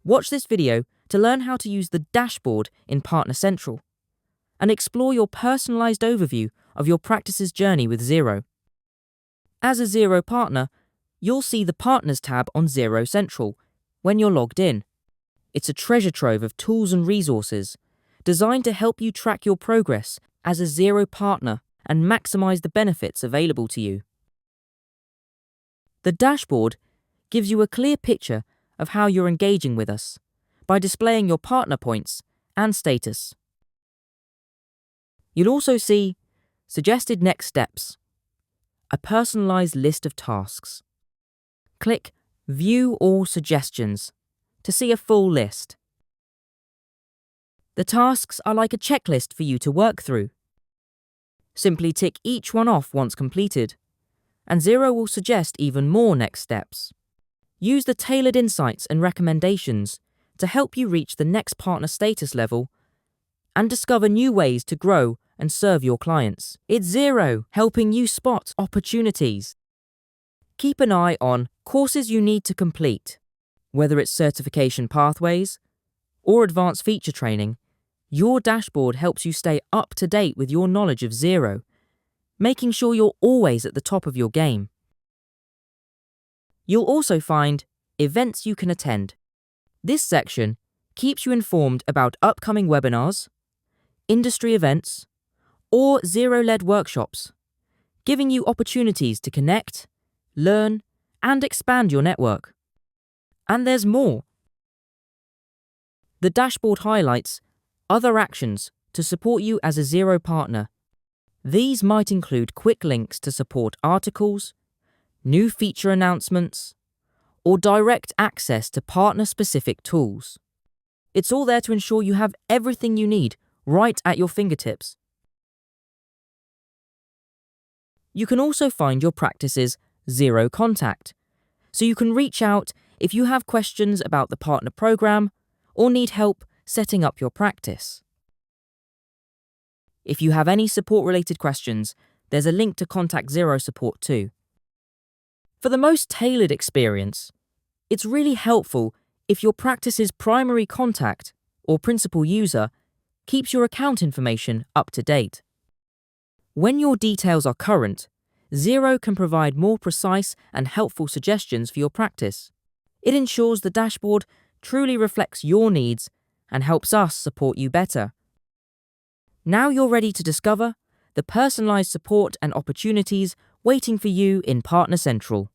Watch this video to learn how to use the dashboard in Partner Central and explore your personalized overview of your practice's journey with Xero. As a Xero partner, you'll see the Partners tab on Xero Central when you're logged in. It's a treasure trove of tools and resources designed to help you track your progress as a Xero partner and maximize the benefits available to you. The dashboard gives you a clear picture of how you're engaging with us by displaying your partner points and status. You'll also see suggested next steps, a personalized list of tasks. Click View All Suggestions to see a full list. The tasks are like a checklist for you to work through. Simply tick each one off once completed, and Xero will suggest even more next steps. Use the tailored insights and recommendations to help you reach the next partner status level and discover new ways to grow and serve your clients. It's Xero, helping you spot opportunities. Keep an eye on courses you need to complete. Whether it's certification pathways or advanced feature training, your dashboard helps you stay up to date with your knowledge of Xero, making sure you're always at the top of your game. You'll also find events you can attend. This section keeps you informed about upcoming webinars, industry events, or Xero-led workshops, giving you opportunities to connect, learn, and expand your network. And there's more. The dashboard highlights other actions to support you as a Xero partner. These might include quick links to support articles, new feature announcements, or direct access to partner-specific tools. It's all there to ensure you have everything you need right at your fingertips. You can also find your practice's Xero contact, so you can reach out if you have questions about the partner program or need help setting up your practice. If you have any support-related questions, there's a link to contact Xero support too. For the most tailored experience, it's really helpful if your practice's primary contact or principal user keeps your account information up to date. When your details are current, Xero can provide more precise and helpful suggestions for your practice. It ensures the dashboard truly reflects your needs and helps us support you better. Now you're ready to discover the personalized support and opportunities waiting for you in Partner Central.